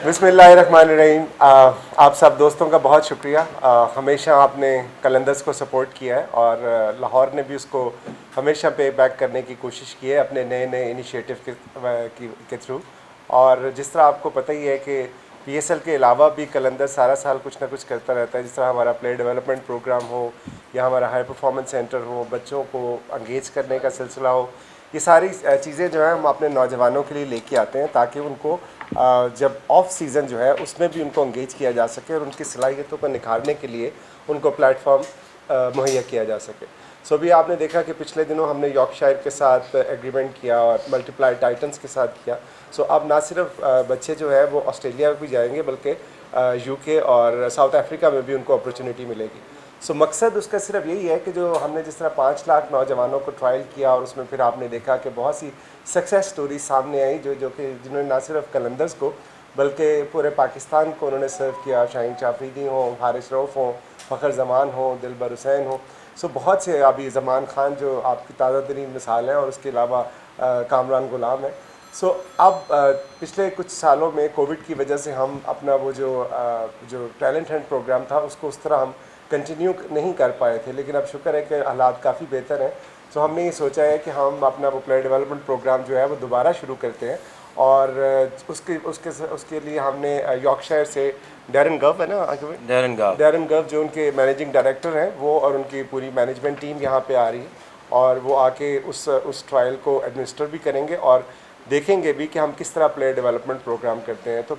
बिस्मिल्लाहिर्रहमानिर्रहीम। आप सब दोस्तों का बहुत शुक्रिया। हमेशा आपने कलंदर्स को सपोर्ट किया है और लाहौर ने भी उसको हमेशा पे बैक करने की कोशिश की है अपने नए नए इनिशिएटिव के थ्रू। और जिस तरह आपको पता ही है कि पीएसएल के अलावा भी कलंदर सारा साल कुछ ना कुछ करता रहता है, जिस तरह हमारा प्लेयर डेवलपमेंट प्रोग्राम हो या हमारा हाई परफॉर्मेंस सेंटर हो, बच्चों को इंगेज करने का सिलसिला हो। ये सारी चीज़ें जो है हम अपने नौजवानों के लिए लेके आते हैं ताकि उनको जब ऑफ सीज़न जो है उसमें भी उनको इंगेज किया जा सके और उनकी सलाहियतों को निखारने के लिए उनको प्लेटफॉर्म मुहैया किया जा सके। सो अभी आपने देखा कि पिछले दिनों हमने यॉर्कशायर के साथ एग्रीमेंट किया और मल्टीप्लाई टाइटन्स के साथ किया। सो अब ना सिर्फ बच्चे जो है वो ऑस्ट्रेलिया भी जाएंगे बल्कि यूके और साउथ अफ्रीका में भी उनको अपॉर्चुनिटी मिलेगी। सो मकसद उसका सिर्फ यही है कि जो हमने जिस तरह 5 लाख नौजवानों को ट्रायल किया और उसमें फिर आपने देखा कि बहुत सी सक्सेस स्टोरी सामने आई जो कि जिन्होंने ना सिर्फ कलंदर्स को बल्कि पूरे पाकिस्तान को उन्होंने सर्व किया। शाहीन चाफरीदी हो, हारिस रऊफ़ हो, फ़खर जमान हो, दिलबर हुसैन हो। सो बहुत से अभी ज़मान खान जो आपकी ताज़ा तरीन मिसाल है और उसके अलावा कामरान गुलाम है। सो अब पिछले कुछ सालों में कोविड की वजह से हम अपना वो जो टैलेंट हंट प्रोग्राम था उसको उस तरह हम कंटिन्यू नहीं कर पाए थे, लेकिन अब शुक्र है कि हालात काफ़ी बेहतर हैं। सो हमने ये सोचा है कि हम अपना वो प्लेयर डेवलपमेंट प्रोग्राम जो है वो दोबारा शुरू करते हैं और उसके उसके उसके लिए हमने यॉर्कशायर से डैरन गव है ना, डैरन गव जो उनके मैनेजिंग डायरेक्टर हैं वो और उनकी पूरी मैनेजमेंट टीम यहाँ पे आ रही है और वो आके उस ट्रायल को एडमिनिस्टर भी करेंगे और देखेंगे भी कि हम किस तरह प्लेयर डेवलपमेंट प्रोग्राम करते हैं। तो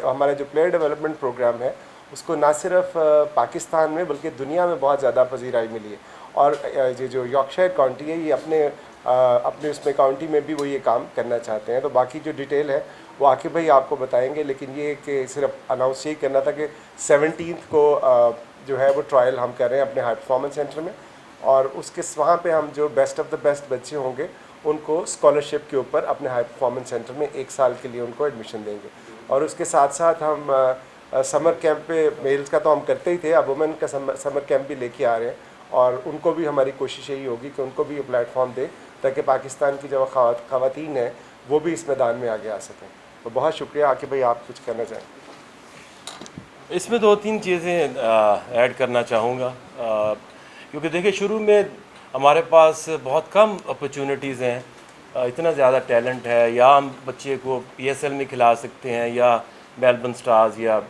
हमारा जो प्लेयर डेवलपमेंट प्रोग्राम है उसको ना सिर्फ पाकिस्तान में बल्कि दुनिया में बहुत ज़्यादा पजीराई मिली है और ये जो यॉर्कशायर काउंटी है ये अपने उसमें काउंटी में भी वो ये काम करना चाहते हैं। तो बाकी जो डिटेल है वो आकिब भाई आपको बताएंगे, लेकिन ये कि सिर्फ अनाउंस यही करना था कि 17 को जो है वो ट्रायल हम कर रहे हैं अपने हाई परफॉर्मेंस सेंटर में और उसके वहाँ पे हम जो बेस्ट ऑफ द बेस्ट बच्चे होंगे उनको स्कॉलरशिप के ऊपर अपने हाई परफॉर्मेंस सेंटर में 1 साल के लिए उनको एडमिशन देंगे। और उसके साथ साथ हम समर कैंप पे मेल्स का तो हम करते ही थे, अब वुमेन का समर कैंप भी लेके आ रहे हैं और उनको भी हमारी कोशिश यही होगी कि उनको भी ये प्लेटफॉर्म दें ताकि पाकिस्तान की जो ख़वातीन हैं वो भी इस मैदान में आगे आ सकें। तो बहुत शुक्रिया। आके भाई आप कुछ कहना चाहें? इसमें 2-3 चीज़ें ऐड करना चाहूँगा क्योंकि देखिए शुरू में हमारे पास बहुत कम अपॉर्चुनिटीज़ हैं, इतना ज़्यादा टैलेंट है, या हम बच्चे को पीएसएल में खिला सकते हैं या मेलबर्न स्टार्स या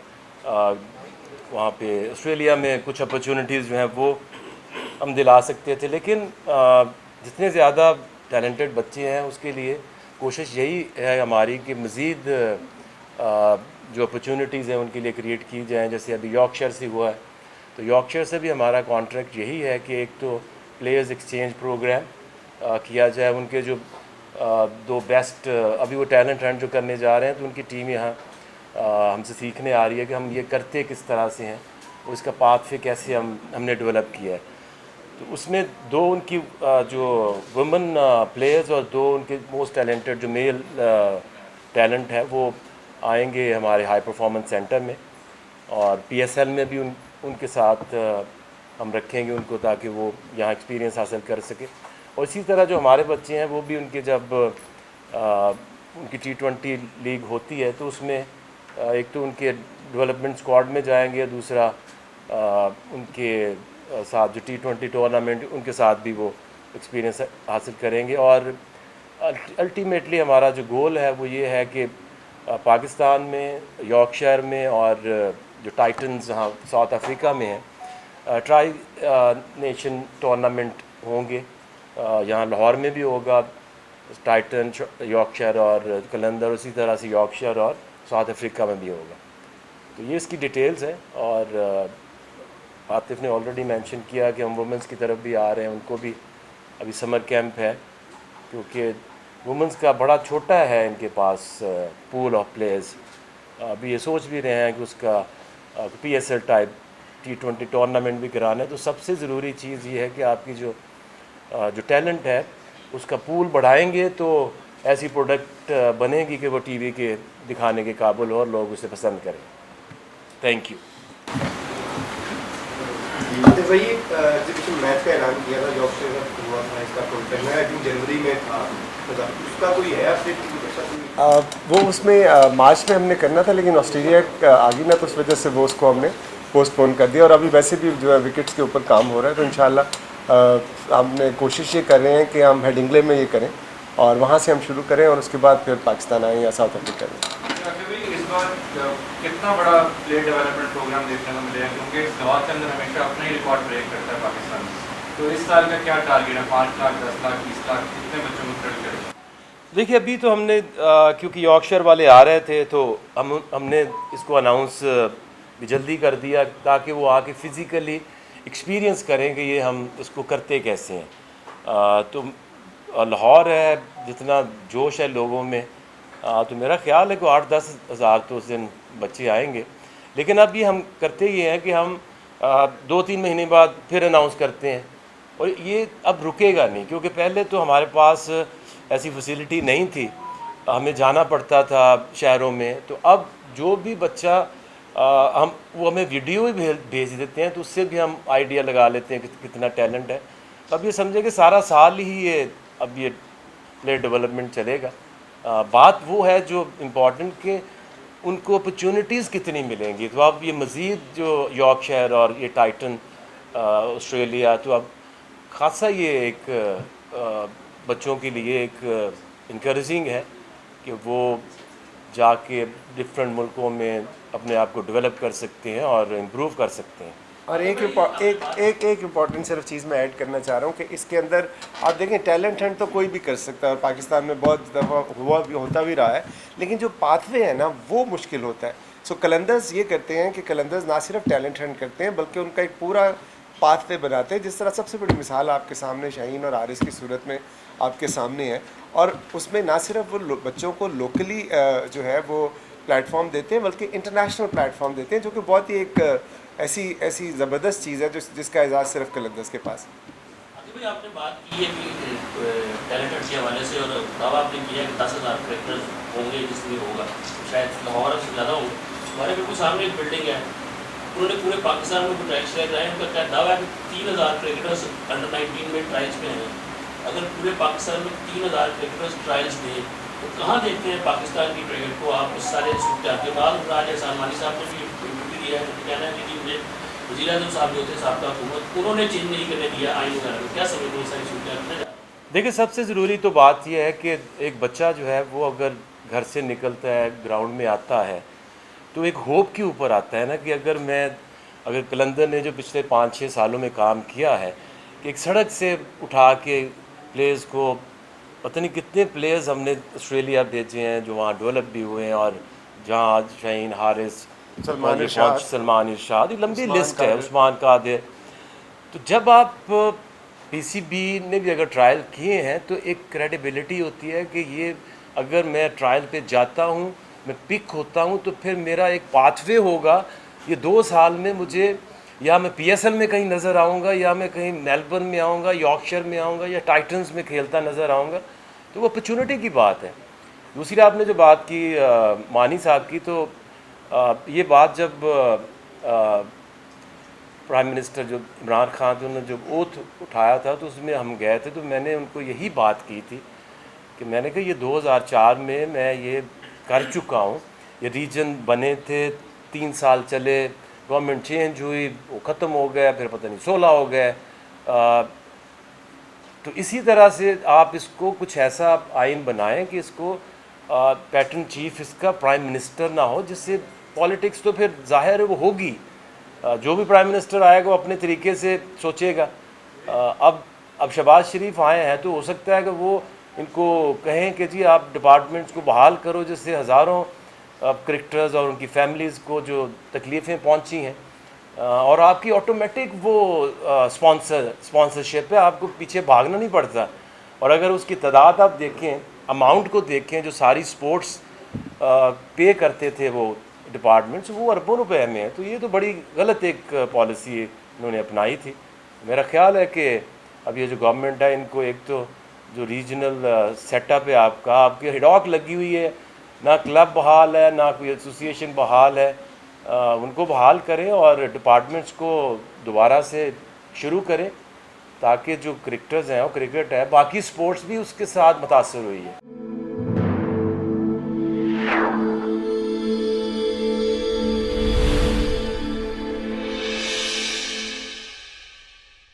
वहाँ पे ऑस्ट्रेलिया में कुछ अपॉर्चुनिटीज़ जो हैं वो हम दिला सकते थे। लेकिन जितने ज़्यादा टैलेंटेड बच्चे हैं उसके लिए कोशिश यही है हमारी कि मज़ीद जो अपॉर्चुनिटीज़ हैं उनके लिए क्रिएट की जाएँ। जैसे अभी यॉर्कशायर से हुआ है तो यॉर्कशायर से भी हमारा कॉन्ट्रैक्ट यही है कि एक तो प्लेयर्स एक्सचेंज प्रोग्राम किया जाए। उनके जो 2 बेस्ट अभी वो टैलेंट हंट जो करने जा रहे हैं तो उनकी टीम यहाँ हमसे सीखने आ रही है कि हम ये करते किस तरह से हैं, उसका पाथ फिर कैसे हमने डेवलप किया है। तो उसमें 2 उनकी जो वुमेन प्लेयर्स और 2 उनके मोस्ट टैलेंटेड जो मेल टैलेंट है वो आएंगे हमारे हाई परफॉर्मेंस सेंटर में और पीएसएल में भी उनके साथ हम रखेंगे उनको ताकि वो यहाँ एक्सपीरियंस हासिल कर सके। और इसी तरह जो हमारे बच्चे हैं वो भी उनके जब उनकी T20 लीग होती है तो उसमें एक तो उनके डेवलपमेंट स्क्वाड में जाएंगे, दूसरा उनके साथ जो T20 टूर्नामेंट उनके साथ भी वो एक्सपीरियंस हासिल करेंगे। और अल्टीमेटली हमारा जो गोल है वो ये है कि पाकिस्तान में, यॉर्कशायर में और जो टाइटन्स जहाँ साउथ अफ्रीका में है ट्राई नेशन टूर्नामेंट होंगे। यहाँ लाहौर में भी होगा टाइटन, यॉर्कशायर और कलंदर, उसी तरह से यॉर्कशायर और साउथ अफ्रीका में भी होगा। तो ये इसकी डिटेल्स हैं। और आतिफ ने ऑलरेडी मेंशन किया कि हम वुमेंस की तरफ भी आ रहे हैं, उनको भी अभी समर कैंप है क्योंकि वुमेंस का बड़ा छोटा है इनके पास पूल ऑफ प्लेयर्स। अभी ये सोच भी रहे हैं कि उसका पीएसएल टाइप T20 टूर्नामेंट भी कराना है। तो सबसे ज़रूरी चीज़ ये है कि आपकी जो टैलेंट है उसका पूल बढ़ाएंगे तो ऐसी प्रोडक्ट बनेगी कि वो टीवी के दिखाने के काबिल हो और लोग उसे पसंद करें। Thank you. तो वही एग्जीबिशन मैच का ऐलान किया था, यॉर्कशायर का हुआ था, इसका कॉन्टेंट आई थिंक जनवरी में था, तो उसका कोई है अपडेट? वो उसमें मार्च में हमने करना था, लेकिन ऑस्ट्रेलिया आ गई ना, तो उस वजह से वो उसको हमने पोस्टपोन कर दिया। और अभी वैसे भी जो है विकेट्स के ऊपर काम हो रहा है, तो इंशाल्लाह हमने कोशिश ये कर रहे हैं कि हम हेडिंग्ले में ये करें और वहाँ से हम शुरू करें और उसके बाद फिर पाकिस्तान आएँ या साउथ अफ्रीका में। इस बार कितना बड़ा प्लेयर डेवलपमेंट प्रोग्राम देखने को मिलेगा, क्योंकि लाहौर के अंदर हमेशा अपना ही रिकॉर्ड ब्रेक करता है पाकिस्तान, तो इस साल का क्या टारगेट है? 5 लाख, 10 लाख, 20 लाख, कितने बच्चों को ट्रेन करें? देखिए अभी तो हमने क्योंकि यॉर्कशायर वाले आ रहे थे तो हमने इसको अनाउंस भी जल्दी कर दिया ताकि वो आके फ़िज़िकली एक्सपीरियंस करें कि ये हम इसको करते कैसे हैं। तो लाहौर है, जितना जोश है लोगों में, तो मेरा ख्याल है कि 8-10 हज़ार तो उस दिन बच्चे आएंगे। लेकिन अब ये हम करते ये हैं कि हम 2-3 महीने बाद फिर अनाउंस करते हैं और ये अब रुकेगा नहीं, क्योंकि पहले तो हमारे पास ऐसी फैसिलिटी नहीं थी, हमें जाना पड़ता था शहरों में। तो अब जो भी बच्चा वो हमें वीडियो ही भेज देते हैं, तो उससे भी हम आइडिया लगा लेते हैं कि कितना टैलेंट है। तो अब ये समझे कि सारा साल ही ये अब ये प्लेयर डेवलपमेंट चलेगा। बात वो है जो इम्पोर्टेंट कि उनको अपॉर्चुनिटीज़ कितनी मिलेंगी। तो अब ये मज़ीद जो यॉर्कशायर और ये टाइटन ऑस्ट्रेलिया, तो अब ख़ासा ये एक बच्चों के लिए एक इनकरेजिंग है कि वो जाके डिफरेंट मुल्कों में अपने आप को डेवलप कर सकते हैं और इम्प्रूव कर सकते हैं। और एक इम्पॉर्टेंट सिर्फ चीज़ मैं ऐड करना चाह रहा हूँ कि इसके अंदर आप देखें टैलेंट हंट तो कोई भी कर सकता है और पाकिस्तान में बहुत दफ़ा होता भी रहा है, लेकिन जो पाथवे है ना वो मुश्किल होता है। सो कलंदर्स ये करते हैं कि कलंदर्स ना सिर्फ टैलेंट हंट करते हैं बल्कि उनका एक पूरा पाथवे बनाते हैं। जिस तरह सबसे बड़ी मिसाल आपके सामने शाहीन और आरिस की सूरत में आपके सामने है, और उसमें ना सिर्फ वो बच्चों को लोकली जो है वो प्लेटफॉर्म देते हैं बल्कि इंटरनेशनल प्लेटफॉर्म देते हैं, जो कि बहुत ही एक ऐसी ज़बरदस्त चीज़ है जिसका एजाज़ सिर्फ कलंदर्स के पास है। भाई आपने बात की है कि टैलेंट के हवाले से, और दावा आपने किया कि 10,000 करेक्टर्स होंगे जिसमें होगा, शायद लाहौर से ज़्यादा हो। हमारे बिल्कुल सामने एक बिल्डिंग है, उन्होंने पूरे पाकिस्तान में ट्रायल्स कराए, उनका क्या दावा है कि 3,000 क्रिकेटर्स अंडर 19 में ट्रायल्स में हैं। अगर पूरे पाकिस्तान में 3,000 क्रिकेटर्स ट्रायल्स दें तो कहाँ देखते हैं पाकिस्तान की क्रिकेट को आप? उस सारे सूरत के बाद राज एहसान मानी साहब ने भी इंटरव्यू दिया है, तो कहना है कि मुझे वज़ीर आज़म साहब जो थे साहब हुकूमत, उन्होंने चेंज नहीं करने दिया आइन वगैरह में। क्या समझते हैं सारी सूरत? देखिए सबसे ज़रूरी तो बात यह है कि एक बच्चा जो है वो अगर घर से निकलता है, ग्राउंड में आता है, तो एक होप के ऊपर आता है ना कि अगर कलंदर ने जो पिछले 5-6 सालों में काम किया है कि एक सड़क से उठा के प्लेयर्स को, पता नहीं कितने प्लेयर्स हमने ऑस्ट्रेलिया भेजे हैं जो वहाँ डेवलप भी हुए हैं, और जहाँ आज शाहीन, हारिस, सलमान इरशाद, ये लंबी लिस्ट है, उस्मान कादिर। तो जब आप पीसीबी ने भी अगर ट्रायल किए हैं तो एक क्रेडिबिलिटी होती है कि ये अगर मैं ट्रायल पे जाता हूँ, मैं पिक होता हूँ, तो फिर मेरा एक पाथवे होगा। ये 2 साल में मुझे या मैं पीएसएल में कहीं नज़र आऊँगा, या मैं कहीं मेलबर्न में आऊँगा, यॉर्कशायर में आऊँगा, या टाइटन्स में खेलता नज़र आऊँगा। तो वो अपॉर्चुनिटी की बात है। दूसरी आपने जो बात की मानी साहब की, तो ये बात जब प्राइम मिनिस्टर जो इमरान खान थे, उन्होंने जब ओथ उठाया था तो उसमें हम गए थे, तो मैंने उनको यही बात की थी कि मैंने कहा ये 2004 में मैं ये कर चुका हूँ। ये रीजन बने थे, 3 साल चले, गवर्नमेंट चेंज हुई, वो ख़त्म हो गया, फिर पता नहीं 16 हो गए। तो इसी तरह से आप इसको कुछ ऐसा आइन बनाएं कि इसको पैटर्न चीफ इसका प्राइम मिनिस्टर ना हो, जिससे पॉलिटिक्स तो फिर जाहिर है वो होगी, जो भी प्राइम मिनिस्टर आएगा वो अपने तरीके से सोचेगा। अब शहबाज शरीफ आए हैं तो हो सकता है कि वो इनको कहें कि जी आप डिपार्टमेंट्स को बहाल करो, जिससे हज़ारों क्रिकेटर्स और उनकी फैमिलीज़ को जो तकलीफ़ें पहुंची हैं, और आपकी ऑटोमेटिक वो स्पॉन्सरशिप है, आपको पीछे भागना नहीं पड़ता। और अगर उसकी तादाद आप देखें, अमाउंट को देखें जो सारी स्पोर्ट्स पे करते थे वो डिपार्टमेंट्स, वो अरबों रुपए में है। तो ये तो बड़ी गलत एक पॉलिसी इन्होंने अपनाई थी। मेरा ख्याल है कि अब ये जो गवर्नमेंट है, इनको एक तो जो रीजनल सेटअप है आपकी हिडॉक लगी हुई है, ना क्लब बहाल है, ना कोई एसोसिएशन बहाल है। उनको बहाल करें और डिपार्टमेंट्स को दोबारा से शुरू करें ताकि जो क्रिकेटर्स हैं और क्रिकेट है बाकी स्पोर्ट्स भी उसके साथ मुतासर हुई है।